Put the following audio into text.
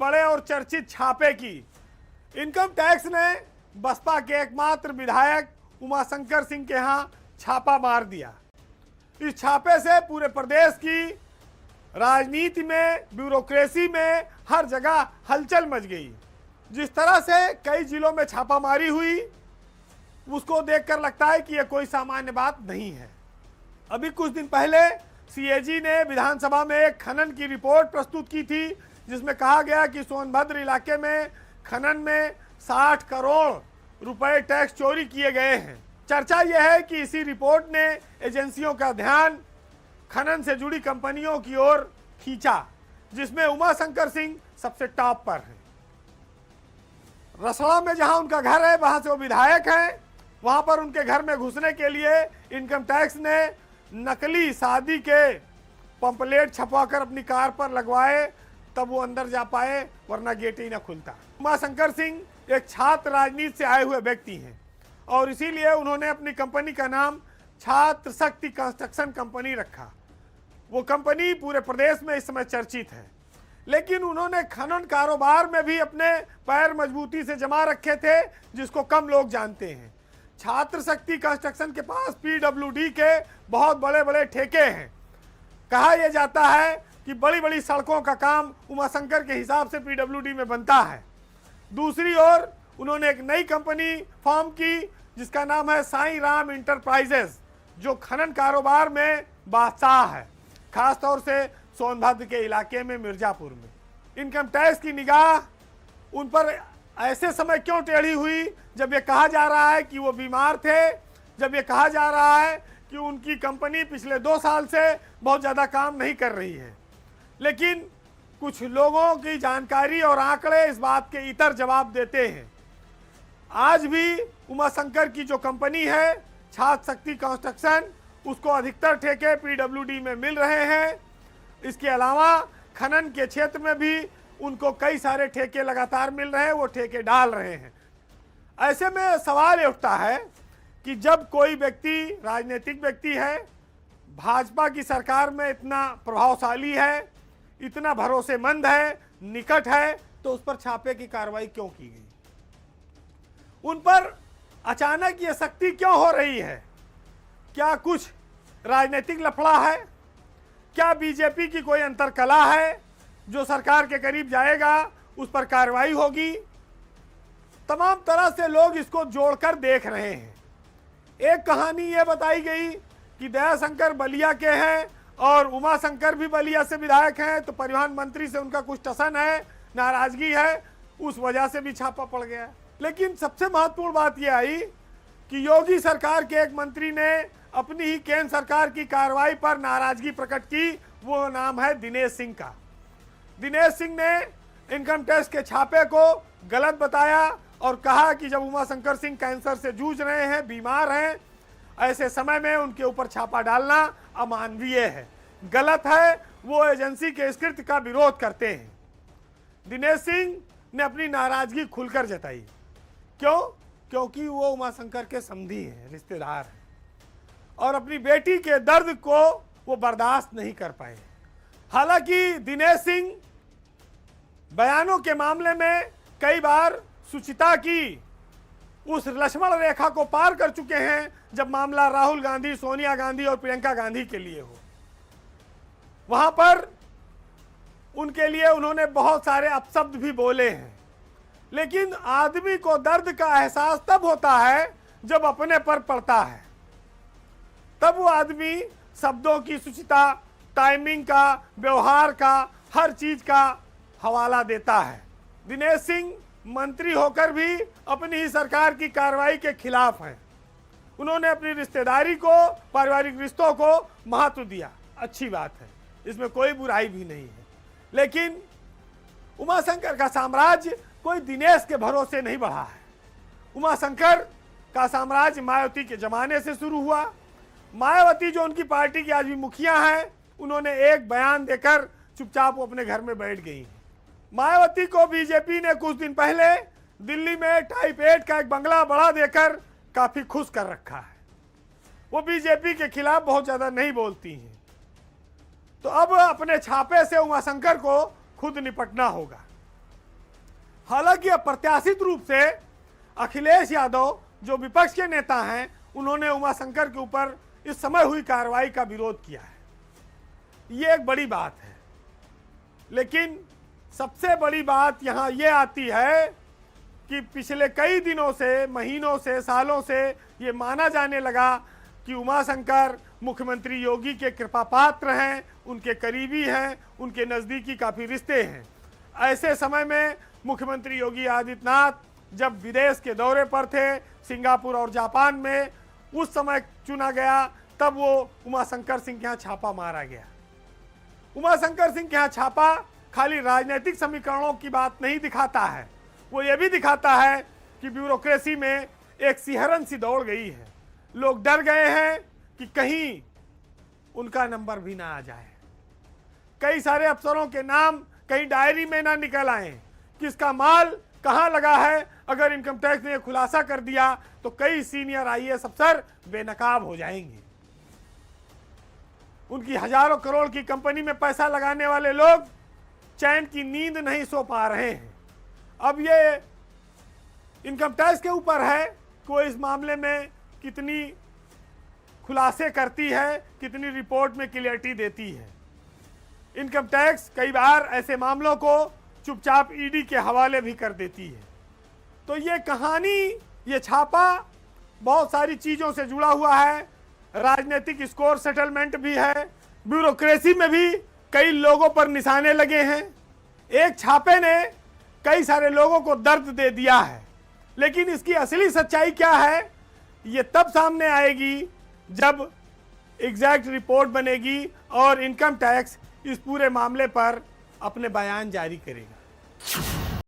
बड़े और चर्चित छापे की। इनकम टैक्स ने बसपा के एकमात्र विधायक उमाशंकर सिंह के यहां छापा मार दिया। इस छापे से पूरे प्रदेश की राजनीति में, ब्यूरोक्रेसी में हर जगह हलचल मच गई। जिस तरह से कई जिलों में छापामारी हुई, उसको देखकर लगता है कि यह कोई सामान्य बात नहीं है। अभी कुछ दिन पहले सीएजी ने विधानसभा में एक खनन की रिपोर्ट प्रस्तुत की थी, जिसमें कहा गया कि सोनभद्र इलाके में खनन में 60 करोड़ रुपए टैक्स चोरी किए गए हैं। चर्चा यह है कि इसी रिपोर्ट ने एजेंसियों का ध्यान खनन से जुड़ी कंपनियों की ओर खींचा, जिसमें उमाशंकर सिंह सबसे टॉप पर है। रसड़ा में जहां उनका घर है, वहां से वो विधायक हैं। वहां पर उनके घर में घुसने के लिए इनकम टैक्स ने नकली शादी के पंपलेट छपवाकर अपनी कार पर लगवाए, तब वो अंदर जा पाए, वरना गेट ही न खुलता। उमाशंकर सिंह एक छात्र राजनीति से आए हुए व्यक्ति हैं और इसीलिए उन्होंने अपनी कंपनी का नाम छात्र शक्ति कंस्ट्रक्शन कंपनी रखा। वो कंपनी पूरे प्रदेश में इस समय चर्चित है, लेकिन उन्होंने खनन कारोबार में भी अपने पैर मजबूती से जमा रखे थे, जिसको कम लोग जानते हैं। छात्र शक्ति कंस्ट्रक्शन के पास पीडब्ल्यूडी के बहुत बड़े बड़े ठेके हैं। कहा यह जाता है कि बड़ी बड़ी सड़कों का काम उमाशंकर के हिसाब से पीडब्ल्यूडी में बनता है। दूसरी ओर उन्होंने एक नई कंपनी फॉर्म की, जिसका नाम है साईं राम इंटरप्राइजेस, जो खनन कारोबार में बादशाह है, खासतौर से सोनभद्र के इलाके में, मिर्जापुर में। इनकम टैक्स की निगाह उन पर ऐसे समय क्यों टेढ़ी हुई जब ये कहा जा रहा है कि वो बीमार थे, जब ये कहा जा रहा है कि उनकी कंपनी पिछले 2 साल से बहुत ज़्यादा काम नहीं कर रही है। लेकिन कुछ लोगों की जानकारी और आंकड़े इस बात के इतर जवाब देते हैं। आज भी उमाशंकर की जो कंपनी है छात्र शक्ति कंस्ट्रक्शन, उसको अधिकतर ठेके पीडब्ल्यूडी में मिल रहे हैं। इसके अलावा खनन के क्षेत्र में भी उनको कई सारे ठेके लगातार मिल रहे हैं, वो ठेके डाल रहे हैं। ऐसे में सवाल ये उठता है कि जब कोई व्यक्ति राजनीतिक व्यक्ति है, भाजपा की सरकार में इतना प्रभावशाली है, इतना भरोसेमंद है, निकट है, तो उस पर छापे की कार्रवाई क्यों की गई? उन पर अचानक ये सख्ती क्यों हो रही है? क्या कुछ राजनीतिक लफड़ा है? क्या बीजेपी की कोई अंतरकला है जो सरकार के करीब जाएगा, उस पर कार्रवाई होगी? तमाम तरह से लोग इसको जोड़कर देख रहे हैं। एक कहानी ये बताई गई कि दयाशंकर बलिया के हैं और उमाशंकर भी बलिया से विधायक हैं, तो परिवहन मंत्री से उनका कुछ टसन है, नाराजगी है, उस वजह से भी छापा पड़ गया। लेकिन सबसे महत्वपूर्ण बात यह आई कि योगी सरकार के एक मंत्री ने अपनी ही केंद्र सरकार की कार्रवाई पर नाराजगी प्रकट की। वो नाम है दिनेश सिंह का। दिनेश सिंह ने इनकम टैक्स के छापे को गलत बताया और कहा कि जब उमाशंकर सिंह कैंसर से जूझ रहे हैं, बीमार हैं, ऐसे समय में उनके ऊपर छापा डालना अमानवीय है, गलत है। वो एजेंसी के इस कृत्य का विरोध करते हैं। दिनेश सिंह ने अपनी नाराजगी खुलकर जताई। क्यों? क्योंकि वो उमाशंकर के समधी हैं, रिश्तेदार हैं, और अपनी बेटी के दर्द को वो बर्दाश्त नहीं कर पाए। हालांकि दिनेश सिंह बयानों के मामले में कई बार सुचिता की उस लक्ष्मण रेखा को पार कर चुके हैं, जब मामला राहुल गांधी, सोनिया गांधी और प्रियंका गांधी के लिए हो। वहां पर उनके लिए उन्होंने बहुत सारे अपशब्द भी बोले हैं। लेकिन आदमी को दर्द का एहसास तब होता है जब अपने पर पड़ता है, तब वो आदमी शब्दों की सुचिता, टाइमिंग का, व्यवहार का, हर चीज का हवाला देता है। दिनेश सिंह मंत्री होकर भी अपनी ही सरकार की कार्रवाई के खिलाफ हैं। उन्होंने अपनी रिश्तेदारी को, पारिवारिक रिश्तों को महत्व दिया, अच्छी बात है, इसमें कोई बुराई भी नहीं है। लेकिन उमाशंकर का साम्राज्य कोई दिनेश के भरोसे नहीं बढ़ा है। उमाशंकर का साम्राज्य मायावती के जमाने से शुरू हुआ। मायावती जो उनकी पार्टी की आज भी मुखिया हैं, उन्होंने एक बयान देकर चुपचाप वो अपने घर में बैठ गई हैं। मायावती को बीजेपी ने कुछ दिन पहले दिल्ली में टाइप 8 का एक बंगला बड़ा देकर काफी खुश कर रखा है। वो बीजेपी के खिलाफ बहुत ज्यादा नहीं बोलती हैं। तो अब अपने छापे से उमाशंकर को खुद निपटना होगा। हालांकि अप्रत्याशित रूप से अखिलेश यादव जो विपक्ष के नेता हैं, उन्होंने उमाशंकर के ऊपर इस समय हुई कार्रवाई का विरोध किया है। ये एक बड़ी बात है, लेकिन सबसे बड़ी बात यहां ये आती है कि पिछले कई दिनों से, महीनों से, सालों से ये माना जाने लगा कि उमाशंकर मुख्यमंत्री योगी के कृपा पात्र हैं, उनके करीबी हैं, उनके नज़दीकी काफ़ी रिश्ते हैं। ऐसे समय में मुख्यमंत्री योगी आदित्यनाथ जब विदेश के दौरे पर थे, सिंगापुर और जापान में, उस समय चुना गया, तब वो उमाशंकर सिंह के यहाँ छापा मारा गया। उमाशंकर सिंह के यहाँ छापा खाली राजनीतिक समीकरणों की बात नहीं दिखाता है, वो ये भी दिखाता है कि ब्यूरोक्रेसी में एक सिहरन सी दौड़ गई है। लोग डर गए हैं कि कहीं उनका नंबर भी ना आ जाए, कई सारे अफसरों के नाम कहीं डायरी में ना निकल आए, किसका माल कहां लगा है। अगर इनकम टैक्स ने खुलासा कर दिया तो कई सीनियर आईएएस अफसर बेनकाब हो जाएंगे। उनकी हजारों करोड़ की कंपनी में पैसा लगाने वाले लोग चैन की नींद नहीं सो पा रहे हैं। अब ये इनकम टैक्स के ऊपर है कि वो इस मामले में कितनी खुलासे करती है, कितनी रिपोर्ट में क्लियरिटी देती है। इनकम टैक्स कई बार ऐसे मामलों को चुपचाप ईडी के हवाले भी कर देती है। तो ये कहानी, ये छापा बहुत सारी चीज़ों से जुड़ा हुआ है। राजनीतिक स्कोर सेटलमेंट भी है, ब्यूरोक्रेसी में भी कई लोगों पर निशाने लगे हैं। एक छापे ने कई सारे लोगों को दर्द दे दिया है, लेकिन इसकी असली सच्चाई क्या है ये तब सामने आएगी जब एग्जैक्ट रिपोर्ट बनेगी और इनकम टैक्स इस पूरे मामले पर अपने बयान जारी करेगा।